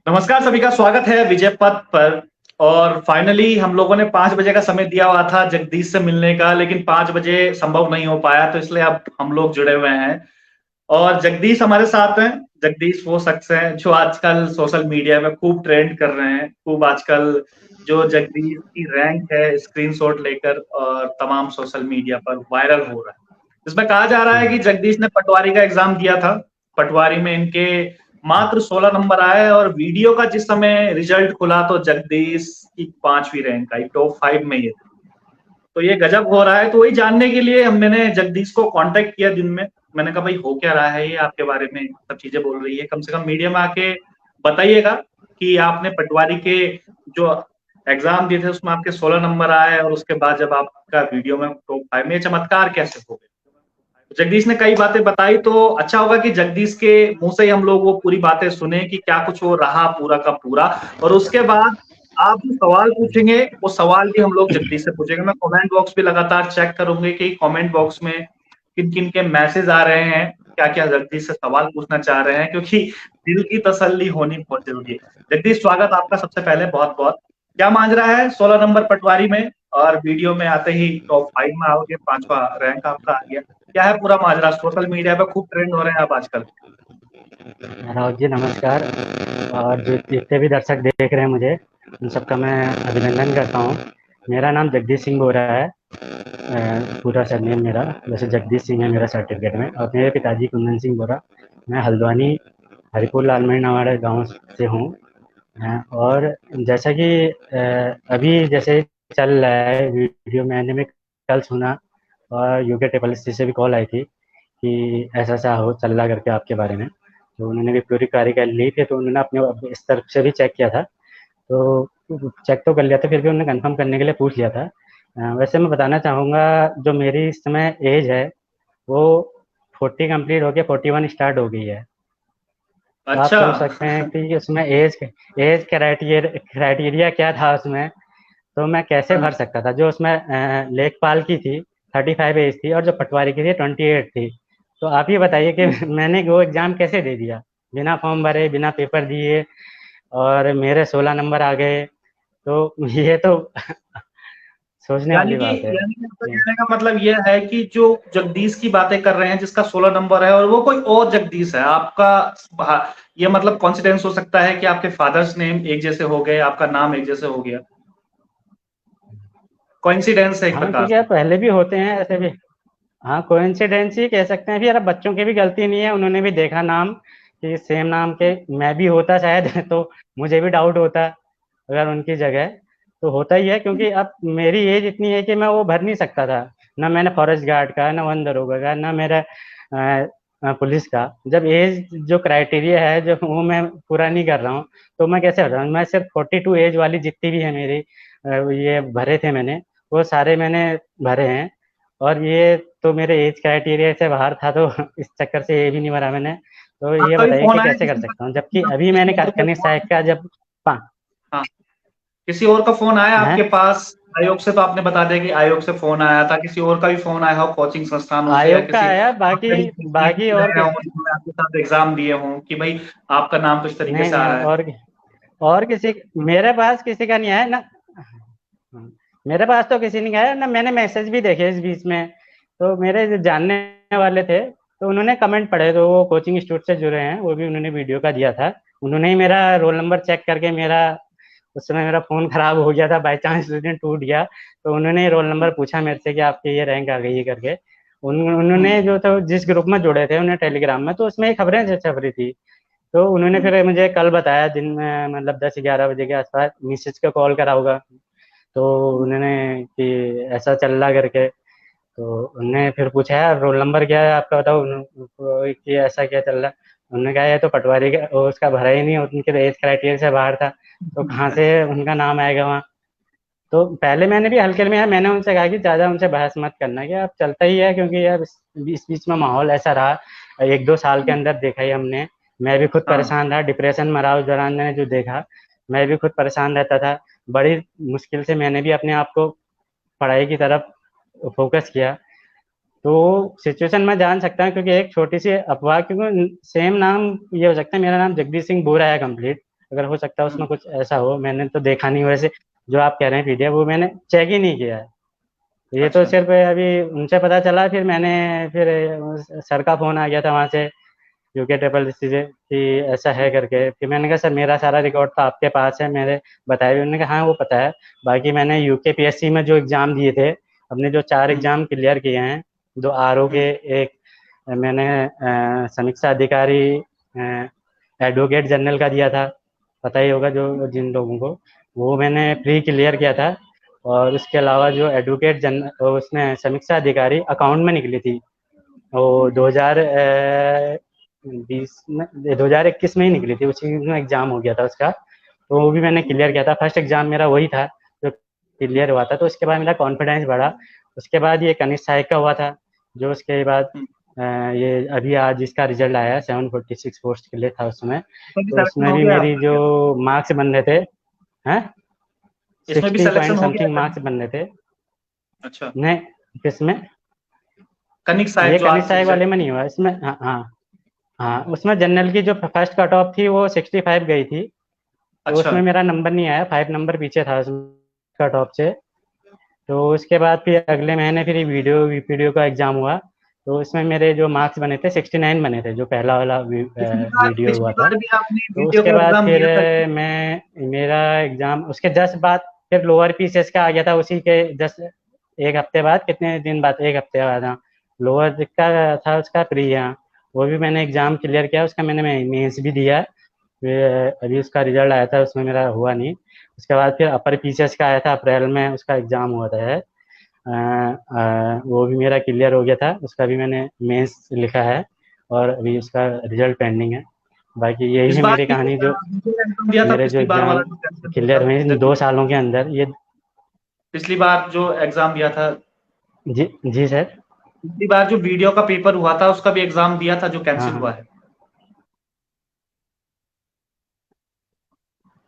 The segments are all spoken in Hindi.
नमस्कार, सभी का स्वागत है विजय पथ पर। और फाइनली हम लोगों ने 5 बजे का समय दिया हुआ था जगदीश से मिलने का, लेकिन 5 बजे संभव नहीं हो पाया, तो इसलिए अब हम लोग जुड़े हुए हैं और जगदीश हमारे साथ हैं। जगदीश वो शख्स हैं जो आजकल सोशल मीडिया में खूब ट्रेंड कर रहे हैं। खूब आजकल जो जगदीश की रैंक है स्क्रीनशॉट लेकर और तमाम सोशल मीडिया पर वायरल हो रहा है। इसमें कहा जा रहा है कि जगदीश ने पटवारी का एग्जाम दिया था। पटवारी में इनके मात्र 16 नंबर आए और वीडियो का जिस समय रिजल्ट खुला तो जगदीश की 5वीं रैंक आई, टॉप 5 में ये थे। तो ये गजब हो रहा है। तो वही जानने के लिए मैंने जगदीश को कांटेक्ट किया दिन में। मैंने कहा भाई हो क्या रहा है, ये आपके बारे में सब चीजें बोल रही है, कम से कम मीडिया में आके बताइएगा कि आपने पटवारी के जो एग्जाम दिए थे उसमें आपके 16 नंबर आए और उसके बाद जब आपका वीडियो में टॉप 5 में, ये चमत्कार कैसे हो गए। जगदीश ने कई बातें बताई, तो अच्छा होगा कि जगदीश के मुंह से ही हम लोग वो पूरी बातें सुने कि क्या कुछ वो रहा पूरा का पूरा। और उसके बाद आप जो सवाल पूछेंगे वो सवाल भी हम लोग जगदीश से पूछेंगे। मैं कमेंट बॉक्स भी लगातार चेक करूंगी कि कमेंट बॉक्स में किन किन के मैसेज आ रहे हैं, क्या क्या जगदीश से सवाल पूछना चाह रहे हैं, क्योंकि दिल की तसल्ली होनी बहुत जरूरी है। जगदीश, स्वागत आपका सबसे पहले बहुत बहुत। क्या मांझरा है 16 नंबर पटवारी में और वीडियो में आते ही टॉप 5 में आओगे, 5वां रैंक आपका आ गया। क्या है पूरा माजरा? सोशल मीडिया पे खूब ट्रेंड हो रहे हैं आप आजकल। राहुल जी नमस्कार। और जो जितने भी दर्शक देख रहे हैं मुझे, उन सबका मैं अभिनंदन करता हूँ। मेरा नाम जगदीश सिंह बोरा है। पूरा सरनेम मेरा वैसे जगदीश सिंह है मेरा सर्टिफिकेट में, और मेरे पिताजी कुंदन सिंह बोरा। मैं हल्द्वानी हरिपुर लालमणी नवाड़ा गांव से हूँ। और जैसा कि अभी जैसे चल रहा है वीडियो, मैंने भी कल सुना और यूके ट्रिपल एस से भी कॉल आई थी कि ऐसा ऐसा हो चल रहा करके आपके बारे में। तो उन्होंने भी पूरी कार्यकारिणी ली थी, तो उन्होंने अपने इस तरफ से भी चेक किया था। तो चेक तो कर लिया था, फिर भी उन्होंने कंफर्म करने के लिए पूछ लिया था। वैसे मैं बताना चाहूँगा, जो मेरी इस समय एज है वो 40 कंप्लीट होके 41 स्टार्ट हो गई है। तो आप अच्छा। सोच सकते हैं कि उसमें एज क्राइटेरिया क्या था उसमें। तो मैं कैसे भर सकता था? जो उसमें लेखपाल की थी 35 एज थी, और जो पटवारी की थी 28 थी। तो आप ये बताइए कि मैंने वो एग्जाम कैसे दे दिया, बिना फॉर्म भरे बिना पेपर दिए, और मेरे 16 नंबर आ गए। तो ये तो सोचने यानी वाली कि बात है। यानी कि आपका कहने का मतलब ये है कि जो जगदीश की बातें कर रहे हैं जिसका 16 नंबर है और वो कोई और जगदीश है आपका। ये मतलब कॉन्सिडेंस हो सकता है कि आपके फादर्स नेम एक जैसे हो गए, आपका नाम एक जैसे हो गया। कोइंसिडेंस है एक हाँ, प्रकार क्योंकि से। आप पहले भी होते हैं ऐसे भी। हाँ, कोइंसिडेंस ही कह सकते हैं। फिर अब बच्चों की भी गलती नहीं है, उन्होंने भी देखा नाम कि सेम नाम के मैं भी होता शायद तो मुझे भी डाउट होता अगर उनकी जगह। तो होता ही है, क्योंकि अब मेरी एज इतनी है कि मैं वो भर नहीं सकता था। ना मैंने फॉरेस्ट गार्ड का, ना वन दरोगा का, ना मेरा पुलिस का। जब एज जो क्राइटेरिया है जो वो मैं पूरा नहीं कर रहा हूँ, तो मैं कैसे भर रहा हूँ? मैं सिर्फ 42 एज वाली जितनी भी है मेरी, ये भरे थे मैंने, वो सारे मैंने भरे हैं। और ये तो मेरे एज क्राइटेरिया से बाहर था, तो इस चक्कर से ये भी नहीं भरा मैंने। तो ये आपका भी बताइए फोन कि आया कैसे कर किसी का? सकता हूँ, जबकि अभी किसी मैंने और का कनिष्ठ फोन? सहायक का जब पा हाँ, किसी और का फोन आया है। आपके पास? आयोग से तो आपने बता दिया कि आयोग से फोन आया था, किसी और का भी फोन आया हो कोचिंग संस्थानों से या आयोग का किसी आया, आपके बाकी भी कोचिंग बाकी और रहे हों जिन्होंने आपके साथ एग्जाम दिए हों कि भाई आपका नाम तो इस तरीके नहीं से आ नहीं, रहा है। और किसी मेरे पास किसी का नहीं आया ना। मेरे पास तो किसी ने कहा है ना, मैंने मैसेज भी देखे इस बीच में। तो मेरे जो जानने वाले थे, तो उन्होंने कमेंट पढ़े, तो वो कोचिंग इंस्टीट्यूट से जुड़े हैं, वो भी उन्होंने वीडियो का दिया था। उन्होंने ही मेरा रोल नंबर चेक करके, मेरा उस समय मेरा फोन खराब हो गया था, बाई चांस उस दिन टूट गया। तो उन्होंने रोल नंबर पूछा मेरे से कि आपके ये रैंक आ गई है करके। उन्होंने हम्म। जो था जिस ग्रुप में जुड़े थे उन्हें टेलीग्राम में, तो उसमें ये खबरें छप रही थी। तो उन्होंने हम्म। फिर मुझे कल बताया दिन में, मतलब 10-11 बजे के आसपास मिसेज का कॉल करा होगा। तो उन्होंने कि ऐसा चल रहा करके। तो उन्होंने फिर पूछा यार रोल नंबर क्या है आपका, बताओ कि ऐसा क्या चल रहा है। उन्होंने कहा ये तो पटवारी का वो उसका भरा ही नहीं, उनके तो एज क्राइटेरिया से बाहर था, तो कहाँ से उनका नाम आएगा वहाँ। तो पहले मैंने भी हल्के में, मैंने उनसे कहा कि ज़्यादा उनसे बहस मत करना, कि अब चलता ही है, क्योंकि यार इस बीच में माहौल ऐसा रहा 1-2 साल के अंदर, देखा ही हमने। मैं भी खुद हाँ। परेशान रहा, डिप्रेशन में रहा उस दौरान, मैंने जो देखा। मैं भी खुद परेशान रहता था। बड़ी मुश्किल से मैंने भी अपने आप को पढ़ाई की तरफ फोकस किया। तो सिचुएशन मैं जान सकता हूँ, क्योंकि एक छोटी सी अफवाह, क्योंकि सेम नाम ये हो सकता है, मेरा नाम जगदीश सिंह बोरा है कंप्लीट, अगर हो सकता है उसमें कुछ ऐसा हो, मैंने तो देखा नहीं वैसे। जो आप कह रहे हैं पीडीएफ वो मैंने चेक ही नहीं किया है। ये तो अच्छा। सिर्फ अभी उनसे पता चला, फिर मैंने फिर सर का फोन आ गया था वहाँ से, यूके ट्रिपल से, कि ऐसा है करके। फिर मैंने कहा सर मेरा सारा रिकॉर्ड तो आपके पास है, मेरे बताए भी। उन्होंने कहा हाँ वो पता है, बाकी मैंने यूके पीएससी में जो एग्जाम दिए थे, अपने जो 4 हम्म। एग्जाम क्लियर किए हैं, 2 आरओ के, हम्म। एक मैंने समीक्षा अधिकारी एडवोकेट जनरल का दिया था, पता ही होगा जो जिन लोगों को, वो मैंने प्री क्लियर किया था। और उसके अलावा जो एडवोकेट जनरल, उसमें समीक्षा अधिकारी अकाउंट में निकली थी, वो 2020 में, 2021 में ही निकली थी, उसी में एग्जाम हो गया था उसका। तो वो भी मैंने क्लियर किया था, फर्स्ट एग्जाम मेरा वही था जो क्लियर हुआ था। तो उसके बाद मेरा कॉन्फिडेंस बढ़ा। उसके बाद ये कनिष्ठ सहायक का हुआ था, जो उसके बाद हम्म। ये अभी आज इसका रिजल्ट आया है, 746 पोस्ट के लिए था उसमें। इसमें भी तो सिलेक्शन उसमें हो भी गया मेरी जो आपका? मार्क्स बन रहे थे, हैं, इसमें भी 60 सिलेक्शन पॉइंट हो गया समथिंग था? मार्क्स बन रहे थे। अच्छा। नहीं, किसमें? कनिक सहायक ये जो कनिष्ठ आज सहायक वाले रिजल्ट। में नहीं हुआ इसमें। हाँ हाँ हाँ, उसमें जनरल की जो फर्स्ट कट ऑफ थी वो 65 गई थी। तो अच्छा। उसमें मेरा नंबर नहीं आया, 5 नंबर पीछे था उसमें कट ऑफ से। तो उसके बाद फिर अगले महीने फिर वीडियो वीपीडीओ का एग्जाम हुआ। तो उसमें मेरे जो मार्क्स बने थे 69 बने थे, जो पहला वाला वीडियो हुआ पिछली था। बार भी आपने तो वीडियो उसके का बाद एग्जाम फिर दिया था? मैं मेरा एग्जाम उसके जस्ट बाद फिर लोअर पीसीएस का आ गया था, उसी के जस्ट एक हफ्ते बाद, कितने दिन बाद, एक हफ्ते बाद, हाँ। लोअर का था उसका प्री, हाँ। वो भी मैंने एग्जाम क्लियर किया, उसका मैंने मेंस भी दिया। फिर अभी उसका रिजल्ट आया था, उसमें मेरा हुआ नहीं। उसके बाद फिर अपर पीसीएस का आया था अप्रैल में, उसका एग्जाम हुआ था है। वो भी मेरा क्लियर हो गया था, उसका भी मैंने मेंस लिखा है, और अभी उसका रिजल्ट पेंडिंग है। बाकी यही इस है बार मेरी भी कहानी, जो एग्जाम दिया था? मेरे जो पिछली बार वाला एग्जाम जो कैंसिल हुआ क्लियर था हुए इन 2 सालों के अंदर ये। पिछली बार जो एग्जाम दिया था, जी जी सर। पिछली बार जो वीडियो का पेपर हुआ था उसका भी एग्जाम दिया था जो हाँ कैंसिल हुआ हाँ है?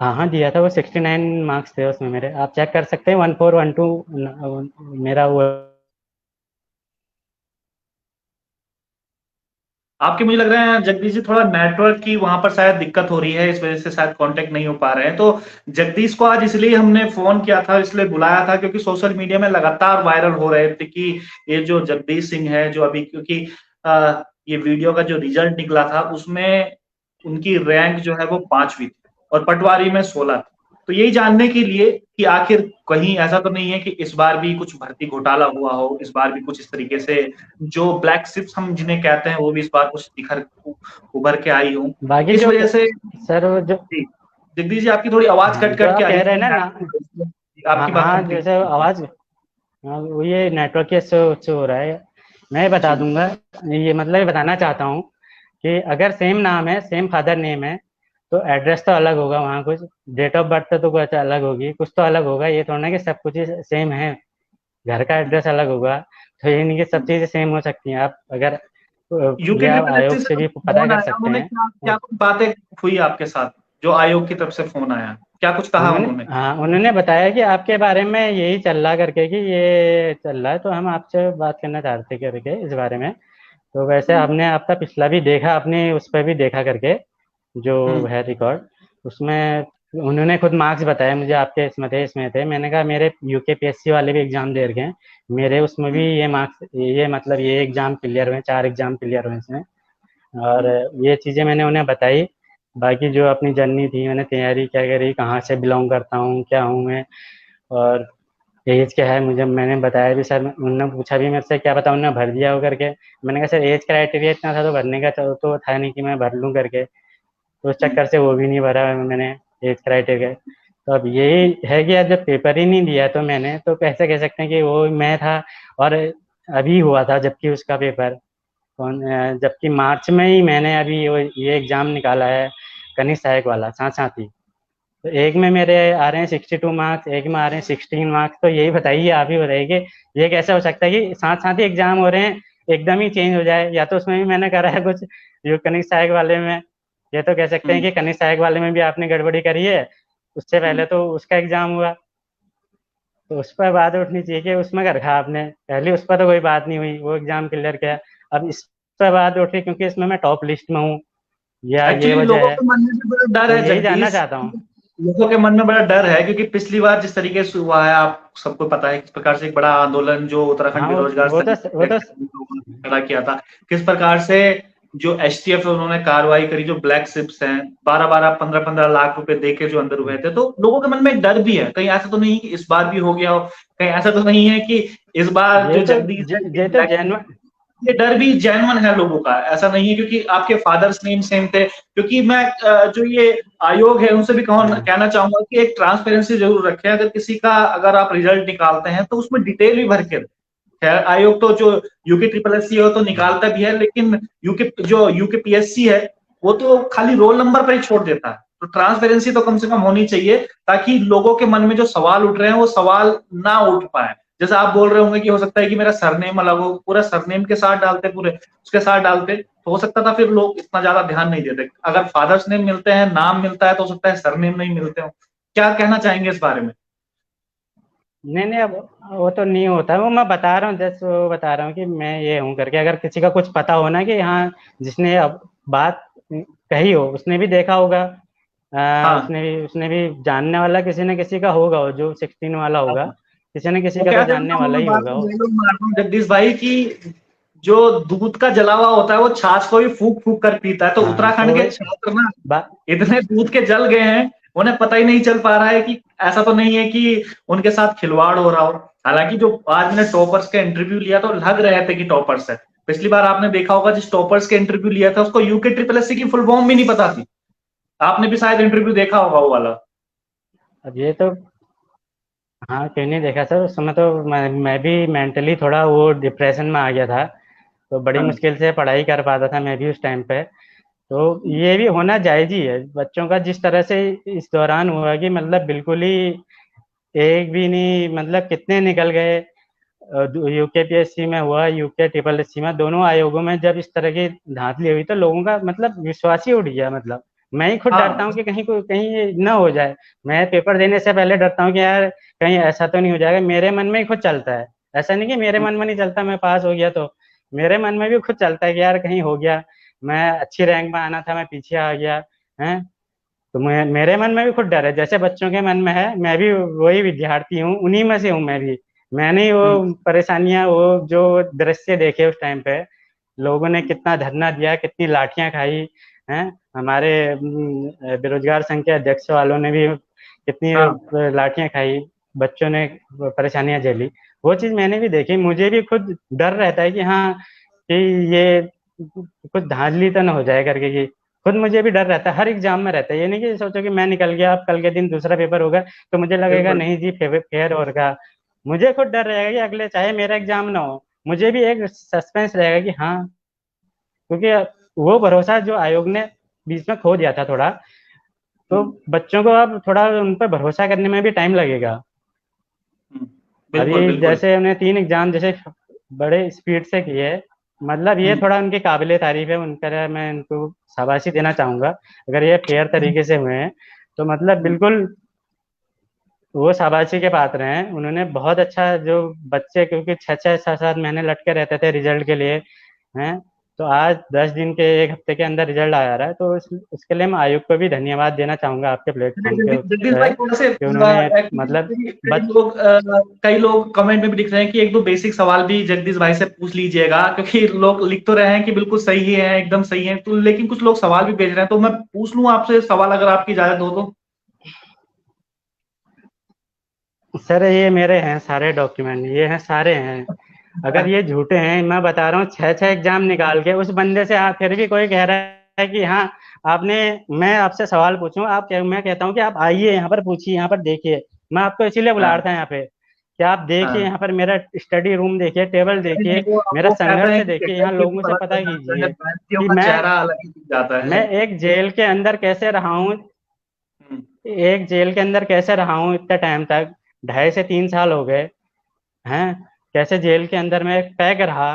हाँ हाँ, दिया था वो। 69 मार्क्स थे उसमें मेरे, आप चेक कर सकते हैं, 1412 मेरा वो। आपके मुझे लग रहा है जगदीश जी, थोड़ा नेटवर्क की वहां पर शायद दिक्कत हो रही है, इस वजह से शायद कांटेक्ट नहीं हो पा रहे हैं। तो जगदीश को आज इसलिए हमने फोन किया था, इसलिए बुलाया था, क्योंकि सोशल मीडिया में लगातार वायरल हो रहे थे कि ये जो जगदीश सिंह है, जो अभी, क्योंकि ये वीडियो का जो रिजल्ट निकला था उसमें उनकी रैंक जो है वो 5वीं थी और पटवारी में 16 थी। तो यही जानने के लिए कि आखिर कहीं ऐसा तो नहीं है कि इस बार भी कुछ भर्ती घोटाला हुआ हो, इस बार भी कुछ इस तरीके से जो ब्लैक शिप्स हम जिन्हें कहते हैं वो भी इस बार कुछ उभर के आई हूँ। बाकी इस जो वजह से सर वो जो, जी, जगदीश जी आपकी थोड़ी आवाज हाँ कट जो कट के आप आ रही कह रहे हैं थी। ना, हाँ आपकी बात हाँ, कंप्लीट। जैसे आवाज, हाँ, वो ये नेटवर्क के से हो रहा है। मैं बता जी। दूंगा। ये मतलब ये बताना चाहता हूँ कि अगर सेम नाम है, सेम फादर नेम है, तो एड्रेस तो अलग होगा वहाँ, कुछ डेट ऑफ बर्थ तो कुछ अलग होगी, कुछ तो अलग होगा। ये थोड़ा ना कि सब कुछ सेम है, घर का हम्म। एड्रेस अलग होगा। तो ये नहीं कि सब हम्म। चीज़ें सेम हो सकती हैं। आप अगर ये यूके आप ट्रिपल एससी आयोग से से कुछ भी पता फोन कर आया, सकते उन्होंने हैं। क्या क्या कुछ बातें हुई आपके साथ? जो आयोग की तरफ से फोन आया, क्या कुछ कहा उन्होंने, उन्होंने? हाँ, उन्होंने बताया कि आपके बारे में यही चल रहा करके, कि ये चल रहा है, तो हम आपसे बात करना चाहते थे करके इस बारे में। तो वैसे हम्म। हमने आपका पिछला भी देखा, आपने उस पर भी देखा करके, जो हम्म। है रिकॉर्ड, उसमें उन्होंने खुद मार्क्स बताया मुझे, आपके इसमें थे। मैंने कहा मेरे यूके पीएससी वाले भी एग्जाम दे रखे हैं, मेरे उसमें भी हम्म। ये मार्क्स, ये मतलब ये एग्जाम क्लियर हुए, 4 एग्जाम क्लियर हुए इसमें। और हम्म। ये चीज़ें मैंने उन्हें बताई। बाकी जो अपनी जर्नी थी, मैंने तैयारी क्या करी, कहाँ से बिलोंग करता हूँ, क्या हूँ मैं, और एज क्या है मुझे, मैंने बताया भी सर। उन्होंने पूछा भी मेरे से क्या पता उन्होंने भर दिया हो करके। मैंने कहा सर एज क्राइटेरिया इतना था तो भरने का तो था नहीं कि मैं भर लूँ करके। तो उस हम्म। चक्कर से वो भी नहीं भरा मैंने, एज क्राइटेरिया। तो अब यही है कि अब जब पेपर ही नहीं दिया तो मैंने, तो कैसे कह सकते हैं कि वो मैं था। और अभी हुआ था जबकि उसका पेपर, जबकि मार्च में ही मैंने अभी ये एग्ज़ाम निकाला है, कनिष्ठ सहायक वाला, साथ साथ ही। तो एक में मेरे आ रहे हैं 62 मार्क्स, एक में आ रहे हैं 16 मार्क्स। तो यही बताइए, आप ही बताइए कि ये कैसे हो सकता है कि साथ साथ ही एग्जाम हो रहे हैं, एकदम ही चेंज हो जाए। या तो उसमें भी मैंने करा है कुछ, जो कनिष्ठ सहायक वाले में, ये तो कह सकते हैं हम्म। कि कनिष्ठ सहायक वाले में भी आपने गड़बड़ी करी है। उससे हम्म। पहले तो उसका एग्जाम हुआ, तो उस पर बात उठनी चाहिए कि उसमें कर रखा आपने, पहले उस पर तो कोई बात नहीं हुई, वो एग्जाम क्लियर किया। अब इस पर बात उठी क्योंकि इसमें मैं टॉप लिस्ट में हूँ, या ये एक्चुअली वजह लोगों है? के मन में भी बड़ा डर तो है यही जानना जगदीश। चाहता हूँ। लोगों के मन में बड़ा डर है क्योंकि पिछली बार जिस तरीके से हुआ है, आप सबको पता है किस प्रकार से एक बड़ा आंदोलन जो उत्तराखंड हाँ, बेरोजगार वो संघ तो वो तो खड़ा किया था, किस प्रकार से जो एसटीएफ उन्होंने कार्रवाई करी, जो ब्लैक शिप्स हैं 12-12 15-15 लाख रुपए दे के जो अंदर हुए थे, तो लोगों के मन में एक डर भी है, कहीं ऐसा तो नहीं कि इस बार भी हो गया हो, कहीं ऐसा तो नहीं है कि इस बार जो जगदीश है ये तो जेन्युइन। ये डर भी जेन्युइन है लोगों का, ऐसा नहीं है क्योंकि आपके फादर्स नेम सेम थे। क्योंकि मैं जो ये आयोग है उनसे भी कहना चाहूंगा कि एक ट्रांसपेरेंसी जरूर रखें, अगर किसी का अगर आप रिजल्ट निकालते हैं तो उसमें डिटेल भी भर के, खैर आयोग तो जो यूके ट्रिपल एस सी हो तो निकालता भी है, लेकिन यूके पीएससी है वो तो खाली रोल नंबर पर ही छोड़ देता है। तो ट्रांसपेरेंसी तो कम से कम होनी चाहिए ताकि लोगों के मन में जो सवाल उठ रहे हैं वो सवाल ना उठ पाए। जैसे आप बोल रहे होंगे कि हो सकता है कि मेरा सरनेम अलग हो, पूरा सरनेम के साथ डालते, पूरे उसके साथ डालते तो हो सकता था फिर लोग इतना ज्यादा ध्यान नहीं देते। अगर फादर्स नेम मिलते हैं, नाम मिलता है, तो हो सकता है सरनेम नहीं मिलते हो। क्या कहना चाहेंगे इस बारे में? नहीं नहीं, अब वो तो नहीं होता, वो मैं बता रहा हूँ, जैसे वो बता रहा हूँ कि मैं ये हूँ करके। अगर किसी का कुछ पता हो ना कि हाँ, जिसने अब बात कही हो उसने भी देखा होगा, हाँ, उसने भी जानने वाला किसी न किसी का होगा, वो जो 16 वाला होगा, किसी न किसी वो का तो कहते हैं जानने ना, वाला मैं ही बात होगा को वो। डायलॉग मारता हूँ जगदीश भाई की, जो दूध का जला हुआ होता है वो छाछ को भी फूक फूक कर पीता है। तो हाँ, उत्तराखंड तो के छात्र ना बा, इतने दूध के जल गए हैं, उन्हें पता ही नहीं चल पा रहा है कि ऐसा तो नहीं है कि उनके साथ खिलवाड़ हो रहा हो। हालांकि जो आज मैंने टॉपर्स का इंटरव्यू लिया तो लग रहे थे कि टॉपर्स है। पिछली बार आपने देखा होगा जिस टॉपर्स के इंटरव्यू लिया था उसको यूके ट्रिपल एस सी की फुल फॉर्म भी नहीं पता थी। आपने भी शायद इंटरव्यू देखा होगा वो वाला। अब ये तो, हाँ क्यों नहीं देखा सर, उस समय तो मैं भी मेंटली थोड़ा वो डिप्रेशन में आ गया था, तो बड़ी हाँ। मुश्किल से पढ़ाई कर पाता था मैं भी उस टाइम पे। तो ये भी होना जायज ही है बच्चों का, जिस तरह से इस दौरान हुआ कि मतलब बिल्कुल ही एक भी नहीं, मतलब कितने निकल गए। यूकेपीएससी में हुआ, यूके ट्रिपल एससी में, दोनों आयोगों में जब इस तरह की धांधली हुई तो लोगों का मतलब विश्वास ही उठ गया। मतलब मैं ही खुद डरता हाँ। हूँ कि कहीं ये ना हो जाए। मैं पेपर देने से पहले डरता हूँ कि यार कहीं ऐसा तो नहीं हो जाएगा, मेरे मन में ही खुद चलता है। ऐसा नहीं कि मेरे मन में नहीं चलता, मैं पास हो गया तो मेरे मन में भी खुद चलता है कि यार कहीं हो गया, मैं अच्छी रैंक में आना था, मैं पीछे आ गया है। तो मेरे मन में भी खुद डर है, जैसे बच्चों के मन में है। मैं भी वही विद्यार्थी हूँ, उन्हीं में से हूँ मैं भी। मैंने वो परेशानियां, वो जो दृश्य देखे उस टाइम पे, लोगों ने कितना धरना दिया, कितनी लाठियां खाई हैं। हमारे बेरोजगार संघ के अध्यक्ष वालों ने भी हाँ। कितनी लाठियां खाई, बच्चों ने परेशानियां झेली। वो चीज मैंने भी देखी, मुझे भी खुद डर रहता है कि हाँ, कि ये कुछ धांधली तो ना हो जाए करके। कि खुद मुझे भी डर रहता है, हर एग्जाम में रहता है। ये नहीं कि सोचो कि मैं निकल गया, अब कल के दिन दूसरा पेपर होगा तो मुझे लगेगा बिल्कुल। नहीं जी फेयर होगा। मुझे खुद डर रहेगा कि अगले चाहे मेरा एग्जाम ना हो, मुझे भी एक सस्पेंस रहेगा कि हाँ, क्योंकि वो भरोसा जो आयोग ने बीच में खो दिया था थोड़ा, तो हम्म, बच्चों को अब थोड़ा उन पर भरोसा करने में भी टाइम लगेगा। हम्म, अभी बिल्कुल बिल्कुल। जैसे उन्हें 3 एग्जाम जैसे बड़े स्पीड से किए, मतलब ये हम्म, थोड़ा उनकी काबिले तारीफ है, उनका मैं उनको शाबाशी देना चाहूंगा। अगर ये फेयर तरीके से हुए हैं तो मतलब हम्म। बिल्कुल वो शाबाशी के पात्र हैं। उन्होंने बहुत अच्छा, जो बच्चे क्योंकि 6-6 7-7 महीने लटके रहते थे रिजल्ट के लिए हैं, तो आज 10 दिन के, 1 हफ्ते के अंदर रिजल्ट आ रहा है। तो उसके लिए मैं आयोग को भी धन्यवाद देना चाहूंगा आपके प्लेटफॉर्म के जगदीश भाई है थोड़ा से कि उन्होंने मतलब बच कई लोग कमेंट में भी लिख रहे हैं कि एक दो बेसिक सवाल भी जगदीश भाई से पूछ लीजिएगा, क्योंकि लोग लिख तो रहे हैं कि बिल्कुल सही है, एकदम सही है, तो लेकिन कुछ लोग सवाल भी भेज रहे हैं, तो मैं पूछ लूं आपसे सवाल अगर आपकी इजाजत हो तो। सर ये मेरे हैं सारे डॉक्यूमेंट, ये हैं सारे हैं। अगर ये झूठे हैं, मैं बता रहा हूँ, 6-6 एग्जाम निकाल के उस बंदे से आप फिर भी कोई कह रहा है कि हाँ आपने, मैं आपसे सवाल पूछूं, मैं कहता हूँ कि आप आइए यहाँ पर पूछिए, यहाँ पर देखिए। मैं आपको इसीलिए बुला रहा हाँ। था यहाँ पे कि आप देखिए, हाँ। यहाँ पर मेरा स्टडी रूम देखिए, टेबल नहीं देखिए, नहीं, वो मेरा वो कहते संघर्ष हैं कि देखिए, गटर यहाँ के लोगों रूप से अलग पता से जाते हैं, कीजिए व्यक्तियों कि का चेहरा अलग ही दिख जाता है। मैं एक जेल के अंदर कैसे रहा हूँ, हम्म, एक जेल के अंदर कैसे रहा हूँ इतने टाइम तक, 2.5 से 3 साल हो गए हैं, कैसे जेल के अंदर में पैक रहा,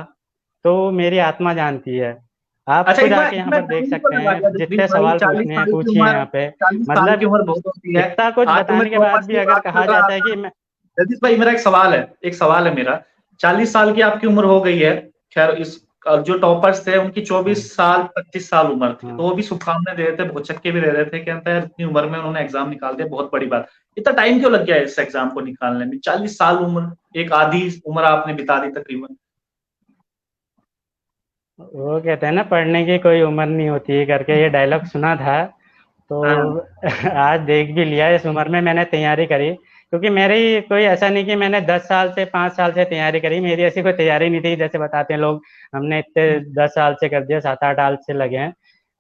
तो मेरी आत्मा जानती है। आप अच्छा, खुद इसमें आके यहाँ इसमें पर देख टाइम तो सकते लगा दिया हैं, जगदीश जितने भाई, सवाल 40 पूछने हैं साल की पूछिए उम्र, यहाँ पे। 40 साल की मतलब उम्र बहुत होती है। इतना कुछ आज तुम्हें बताने के बाद टॉपर्स भी की अगर बात कहा कर रहा जाता है था कि मैं, जगदीश भाई, मेरा एक सवाल है, एक सवाल है मेरा। 40 साल की आपकी उम्र हो गई है, खैर इस जो टॉपर्स थे उनकी 24 हाँ साल 25 साल उम्र थी, तो हाँ। वो भी शुभकामनाएं दे रहे थे, भौचक्के भी दे रहे थे, कहता है इतनी उम्र में उन्होंने एग्जाम निकाल दिया, बहुत बड़ी बात। इतना टाइम क्यों लग गया इस एग्जाम को निकालने में? 40 साल उम्र, एक आधी उम्र आपने बिता दी तकरीबन। वो कहते हैं ना, पढ़ने की कोई उम्र नहीं होती करके, ये डायलॉग सुना था तो हाँ आज देख भी लिया। इस उम्र में मैंने तैयारी करी, क्योंकि मेरी कोई ऐसा नहीं कि मैंने 10 साल से 5 साल से तैयारी करी, मेरी ऐसी कोई तैयारी नहीं थी जैसे बताते हैं लोग हमने इतने 10 साल से कर दिया, 7-8 साल से लगे हैं।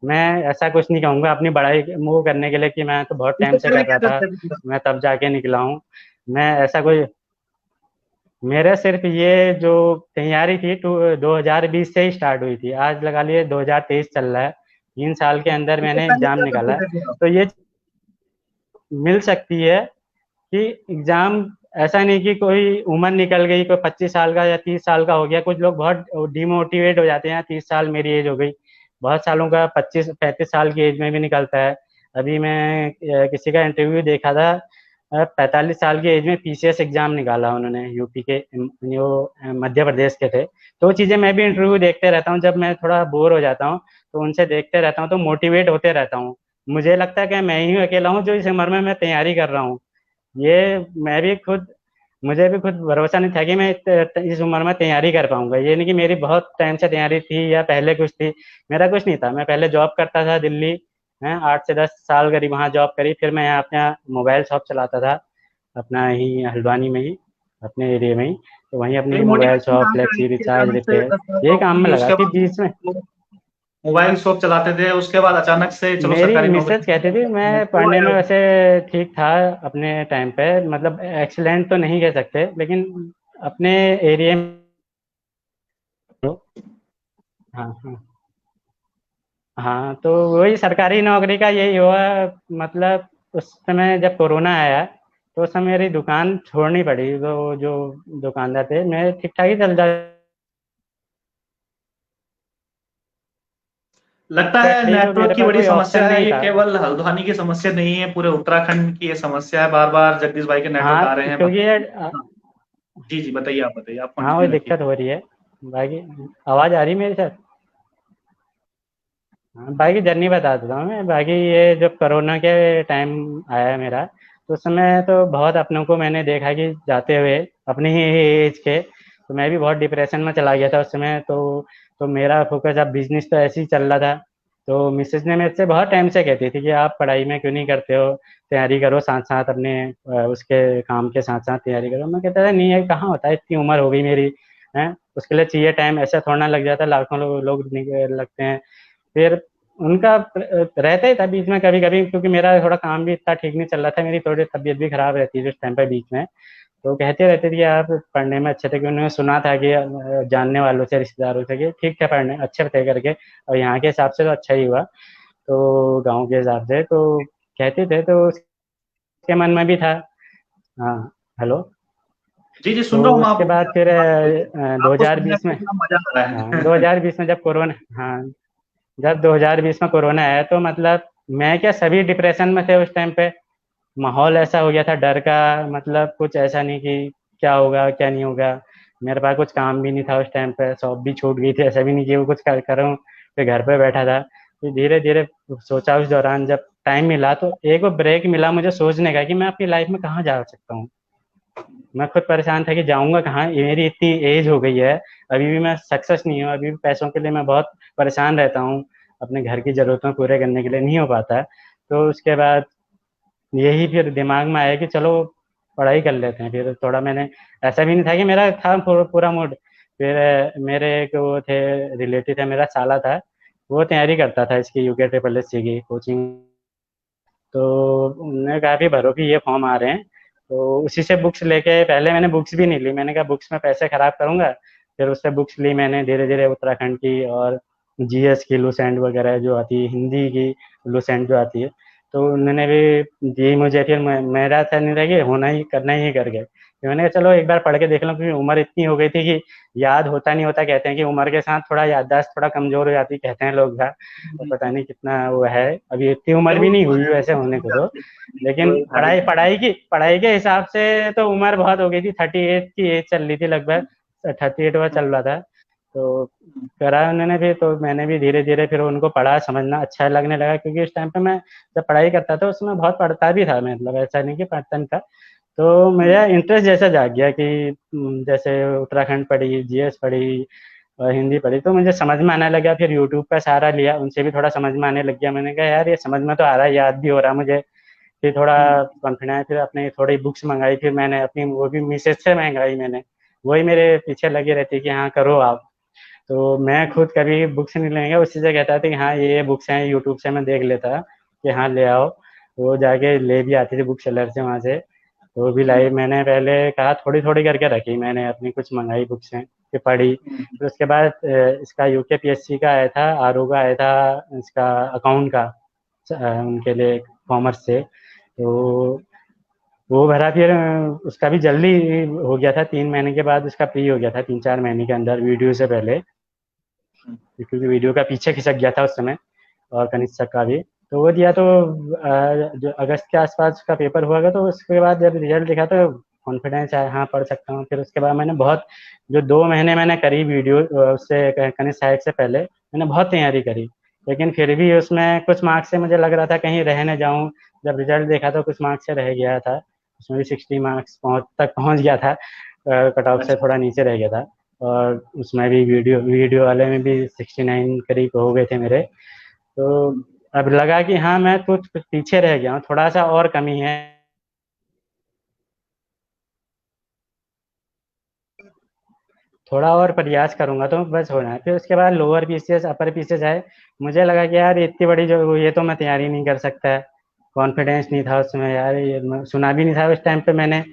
मैं ऐसा कुछ नहीं कहूँगा अपनी पढ़ाई वो करने के लिए कि मैं तो बहुत टाइम इससे से पहले कर क्या रहा था, करते थे? मैं तब जाके निकला हूँ। मैं ऐसा कोई, मेरा सिर्फ ये जो तैयारी थी 2020 से ही स्टार्ट हुई थी, आज लगा लिए 2023 चल रहा है, 3 साल के अंदर इससे मैंने पहले एग्जाम क्या निकाला करते है। थे फिर आप? तो ये मिल सकती है कि एग्जाम, ऐसा नहीं कि कोई उम्र निकल गई, कोई 25 साल का या 30 साल का हो गया, कुछ लोग बहुत डिमोटिवेट हो जाते हैं, 30 साल मेरी एज हो गई, बहुत सालों का 25-35 साल की एज में भी निकलता है। अभी मैं किसी का इंटरव्यू देखा था, 45 साल की एज में पीसीएस एग्जाम निकाला उन्होंने, यूपी के वो मध्य प्रदेश के थे। तो वो चीज़ें मैं भी इंटरव्यू देखते रहता हूँ, जब मैं थोड़ा बोर हो जाता हूँ तो उनसे देखते रहता हूँ, तो मोटिवेट होते रहता हूँ। मुझे लगता है कि मैं ही अकेला हूँ जो इस उम्र में मैं तैयारी कर रहा हूँ। ये मैं भी खुद, मुझे भी खुद भरोसा नहीं था कि मैं इस उम्र में तैयारी कर पाऊंगा। ये नहीं कि मेरी बहुत टाइम से तैयारी थी या पहले कुछ थी, मेरा कुछ नहीं था। मैं पहले जॉब करता था दिल्ली है, 8 से 10 साल करीब वहाँ जॉब करी, फिर मैं यहाँ अपना मोबाइल शॉप चलाता था अपना ही हल्द्वानी में ही, अपने एरिया में ही। तो वहीं अपनी फिर मोबाइल मोटिवेशन शॉप, कहाँ से आई फ्लेक्सी कि रिचार्ज, अचानक से रिपेयर, 10 साल यही काम में नौकरी, लगा उसके फिर बाद बीच में। मोबाइल शॉप चलाते थे, उसके बाद अचानक से चलो मेरी सरकारी मिसेज कहती थी, नौकरी मैं क्यों पढ़ने आया में वो? वैसे ठीक था अपने टाइम पे, मतलब एक्सीलेंट तो नहीं कह सकते, लेकिन अपने एरिया में। हाँ हाँ। हाँ, तो वही सरकारी नौकरी का यही हुआ। मतलब उस समय जब कोरोना आया तो उस समय मेरी दुकान छोड़नी पड़ी, तो जो दुकानदार थे, मैं ठीक ठाक ही चल लगता है जाती, तो नेटवर्क मेरे की पास बड़ी कोई ऑप्शन समस्या है, नहीं ये था। केवल हल्द्वानी की समस्या नहीं है, पूरे उत्तराखंड की ये समस्या है। बार बार जगदीश भाई के नेटवर्क हाँ, आ रहे हैं क्योंकि ये हाँ, जी जी, बताइए, आप बताइए, आप हाँ, वही कंटिन्यू रखिए। दिक्कत हो रही है। बाकी आवाज़ आ रही है मेरे साथ? हाँ, बाकी जर्नी बता देता हूँ मैं। बाकी ये जब कोरोना के टाइम आया मेरा, तो उस समय तो बहुत अपनों को मैंने देखा कि जाते हुए अपनी ही एज के, तो मैं भी बहुत डिप्रेशन में चला गया था उस समय। तो मेरा फोकस अब बिजनेस तो ऐसे ही चल रहा था। तो मिसेज ने मेरे से बहुत टाइम से कहती थी कि आप पढ़ाई में क्यों नहीं करते हो, तैयारी करो साथ साथ अपने उसके काम के साथ साथ तैयारी करो। मैं कहता था नहीं है, कहाँ होता है, इतनी उम्र हो गई मेरी है, उसके लिए चाहिए टाइम, ऐसा थोड़ा ना लग जाता, लाखों लोग लगते हैं। फिर उनका रहता ही था बीच में कभी कभी, क्योंकि मेरा थोड़ा काम भी इतना ठीक नहीं चल रहा था, मेरी थोड़ी तबीयत भी खराब रहती थी उस टाइम पे बीच में। तो कहते रहते थे कि आप पढ़ने में अच्छे थे, कि उन्होंने सुना था कि जानने वालों से, रिश्तेदारों से, कि ठीक थे पढ़ने अच्छे थे करके, और यहाँ के हिसाब से तो अच्छा ही हुआ, तो गाँव के हिसाब से तो कहते थे, तो उसके मन में भी था। हाँ, हेलो। जी जी, तो सुन रहा हूँ मैं, आप उसके बोलिए, बाद फिर आपकी बात बोलिए, दो आपको हजार सुनने बीस में में इतना मजा आ रहा हाँ, है। 2020 में जब कोरोना, हाँ, जब 2020 में कोरोना आया, तो मतलब मैं क्या, सभी डिप्रेशन में थे उस टाइम पे। माहौल ऐसा हो गया था डर का, मतलब कुछ ऐसा नहीं कि क्या होगा क्या नहीं होगा। मेरे पास कुछ काम भी नहीं था उस टाइम पे, शॉप भी छूट गई थी, ऐसा भी नहीं कि वो कुछ करूँ, फिर घर पे बैठा था। फिर धीरे धीरे सोचा, उस दौरान जब टाइम मिला तो एक वो ब्रेक मिला मुझे सोचने का कि मैं अपनी लाइफ में कहाँ जा सकता हूँ। मैं खुद परेशान था कि जाऊंगा कहाँ, ये मेरी इतनी एज हो गई है, अभी भी मैं सक्सेस नहीं हूँ, अभी भी पैसों के लिए मैं बहुत परेशान रहता हूँ, अपने घर की जरूरतों को पूरे करने के लिए नहीं हो पाता। तो उसके बाद यही फिर दिमाग में आया कि चलो पढ़ाई कर लेते हैं। फिर थोड़ा मैंने, ऐसा भी नहीं था कि मेरा था पूरा मूड। फिर मेरे एक वो थे, रिलेटिव थे, मेरा साला था, वो तैयारी करता था इसकी, यूके ट्रिपल एस सी की कोचिंग। तो उन्होंने कहा भी भरो कि ये फॉर्म आ रहे हैं, तो उसी से बुक्स लेके, पहले मैंने बुक्स भी नहीं ली, मैंने कहा बुक्स में पैसे खराब करूंगा। फिर उससे बुक्स ली मैंने धीरे धीरे, उत्तराखंड की और जीएस की लुसेंट वगैरह जो आती है, हिंदी की लुसेंट जो आती है, तो उन्होंने भी दी मुझे। फिर मेरा था नहीं था कि होना ही करना ही करके, फिर मैंने कहा चलो एक बार पढ़ के देख लो, क्योंकि उम्र इतनी हो गई थी कि याद होता नहीं होता, कहते हैं कि उम्र के साथ थोड़ा याददाश्त थोड़ा कमजोर हो जाती, कहते हैं लोग का। तो पता नहीं कितना वो है, अभी इतनी उम्र भी नहीं हुई वैसे होने को तो, लेकिन पढ़ाई के हिसाब से तो उम्र बहुत हो गई थी, 38 की एज चल रही थी लगभग, 38वां चल रहा था। तो करा उन्होंने भी, तो मैंने भी धीरे धीरे फिर उनको पढ़ा, समझना अच्छा लगने लगा, क्योंकि उस टाइम पे मैं जब पढ़ाई करता था उसमें बहुत पढ़ता भी था, मतलब ऐसा नहीं कि पढ़ता नहीं था। तो मेरा इंटरेस्ट जैसा जाग गया कि जैसे उत्तराखंड पढ़ी, जीएस पढ़ी और हिंदी पढ़ी, तो मुझे समझ में आने लगा। फिर यूट्यूब का सहारा लिया, उनसे भी थोड़ा समझ में आने लग गया। मैंने कहा यार ये समझ में तो आ रहा है, याद भी हो रहा है मुझे। फिर थोड़ा कॉन्फिडेंस, फिर अपनी थोड़ी बुक्स मंगाई, फिर मैंने अपनी वो भी मिसेज से मंगाई मैंने। वही मेरे पीछे लगी रहती कि हाँ करो आप। तो मैं खुद कभी बुक्स नहीं लेंगे, उसी से कहता था कि हाँ ये बुक्स हैं, यूट्यूब से मैं देख लेता कि हाँ ले आओ। वो जाके ले भी आती थी बुक सेलर से वहाँ से। तो वो भी लाई, मैंने पहले कहा थोड़ी थोड़ी करके रखी, मैंने अपनी कुछ मंगाई बुक्स हैं, फिर पढ़ी। फिर उसके बाद इसका यूकेपीएससी का आया था, आरओ का आया था, इसका अकाउंट का, उनके लिए कॉमर्स से। तो वो भरा, फिर उसका भी जल्दी हो गया था, 3 महीने के बाद उसका प्री हो गया था, 3-4 महीने के अंदर, वीडियो से पहले, क्योंकि वीडियो का पीछे खिसक गया था उस समय, और कनिष्ठ का भी। तो वो दिया, तो जो अगस्त के आसपास उसका पेपर हुआ था, तो उसके बाद जब रिजल्ट दिखा तो कॉन्फिडेंस आया, हाँ पढ़ सकता हूँ। फिर उसके बाद मैंने बहुत, जो 2 महीने मैंने करी वीडियो, उससे कनिष्ठ सहायक से पहले मैंने बहुत तैयारी करी, लेकिन फिर भी उसमें कुछ मार्क्स से मुझे लग रहा था कहीं रह न जाऊँ। जब रिजल्ट देखा तो कुछ मार्क्स से रह गया था, उसमें भी 60 मार्क्स तक पहुँच गया था, कट ऑफ से अच्छा। थोड़ा नीचे रह गया था। और उसमें भी वीडियो वीडियो वाले में भी 69 करीब हो गए थे मेरे। तो अब लगा कि हाँ मैं कुछ पीछे रह गया हूँ, थोड़ा सा और कमी है, थोड़ा और प्रयास करूंगा तो बस होना है। फिर उसके बाद लोअर पीसीएस, अपर पीसीएस आए। मुझे लगा कि यार इतनी बड़ी जो ये तो मैं तैयारी नहीं कर सकता है, कॉन्फिडेंस नहीं था उसमें यार, ये सुना भी नहीं था उस टाइम पे मैंने।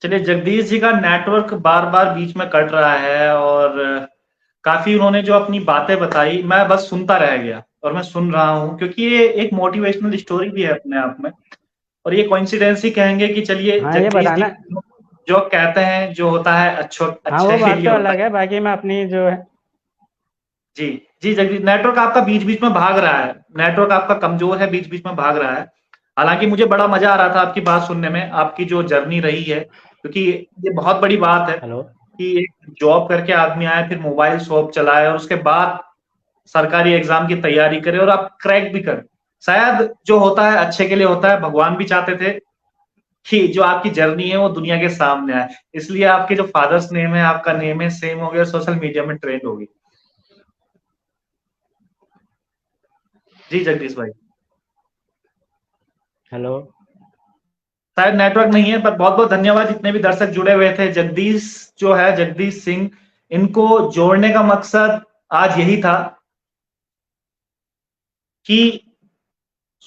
चलिए, जगदीश जी का नेटवर्क बार बार बीच में कट रहा है, और काफी उन्होंने जो अपनी बातें बताई मैं बस सुनता रह गया, और मैं सुन रहा हूँ क्योंकि ये एक मोटिवेशनल स्टोरी भी है अपने आप में। और ये कोइंसिडेंस ही कहेंगे कि चलिए, हाँ ये जगदीश जी बताना। जो कहते हैं जो होता है अच्छो हाँ वो अच्छे के बात लिए तो होता अलग है। है, बाकी मैं अपनी जो है। जी। जी जगदीश, नेटवर्क आपका बीच बीच में भाग रहा है, नेटवर्क आपका कमजोर है, बीच बीच में भाग रहा है। हालांकि मुझे बड़ा मजा आ रहा था आपकी बात सुनने में, आपकी जो जर्नी रही है, क्योंकि ये बहुत बड़ी बात है हेलो। कि एक जॉब करके आदमी आए, फिर मोबाइल शॉप चलाए, और उसके बाद सरकारी एग्जाम की तैयारी करे और आप क्रैक भी करें। शायद जो होता है अच्छे के लिए होता है, भगवान भी चाहते थे कि जो आपकी जर्नी है वो दुनिया के सामने आए, इसलिए आपके जो फादर्स नेम है, आपका नेम है, सेम हो गया, सोशल मीडिया में ट्रेंड होगी। जी जगदीश भाई। हेलो। शायद नेटवर्क नहीं है, पर बहुत बहुत धन्यवाद जितने भी दर्शक जुड़े हुए थे। जगदीश जो है, जगदीश सिंह, इनको जोड़ने का मकसद आज यही था कि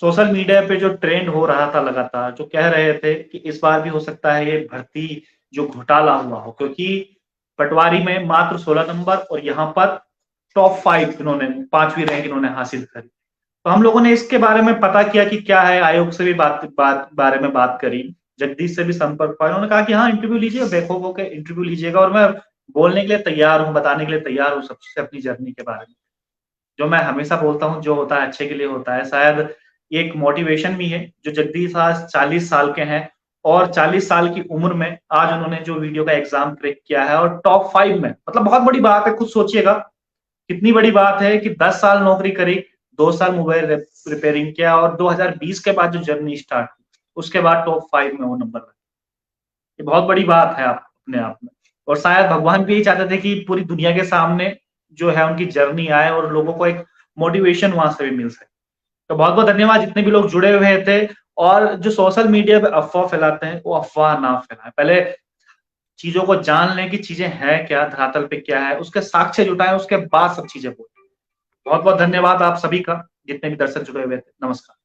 सोशल मीडिया पे जो ट्रेंड हो रहा था लगातार, जो कह रहे थे कि इस बार भी हो सकता है ये भर्ती जो घोटाला हुआ हो, क्योंकि पटवारी में मात्र 16 नंबर, और यहाँ पर टॉप 5 इन्होंने, 5वीं रैंक इन्होंने हासिल करी। तो हम लोगों ने इसके बारे में पता किया कि क्या है, आयोग से भी बारे में बात करी, जगदीश से भी संपर्क हुआ। उन्होंने कहा कि हाँ इंटरव्यू लीजिएगा, बेखौफ होकर इंटरव्यू लीजिएगा, और मैं बोलने के लिए तैयार हूँ, बताने के लिए तैयार हूँ सबसे अपनी जर्नी के बारे में। जो मैं हमेशा बोलता हूँ, जो होता है अच्छे के लिए होता है। शायद ये एक मोटिवेशन भी है, जो जगदीश आज 40 साल के हैं, और 40 साल की उम्र में आज उन्होंने जो वीडियो का एग्जाम क्रैक किया है, और टॉप 5 में, मतलब बहुत बड़ी बात है। खुद सोचिएगा कितनी बड़ी बात है कि 10 साल नौकरी करी, 2 साल मोबाइल रिपेयरिंग किया, और 2020 के बाद जो जर्नी स्टार्ट हुई, उसके बाद टॉप 5 में वो नंबर। ये बहुत बड़ी बात है आप अपने आप में। और शायद भगवान भी यही चाहते थे कि पूरी दुनिया के सामने जो है उनकी जर्नी आए, और लोगों को एक मोटिवेशन वहां से भी मिल सके। तो बहुत बहुत धन्यवाद जितने भी लोग जुड़े हुए थे। और जो सोशल मीडिया पे अफवाह फैलाते हैं, वो अफवाह ना फैलाएं, पहले चीजों को जान लें कि चीजें हैं क्या, धरातल पे क्या है, उसके साक्ष्य जुटाएं, उसके बाद सब चीजें बोलें। बहुत बहुत धन्यवाद आप सभी का, जितने भी दर्शक जुड़े हुए थे। नमस्कार।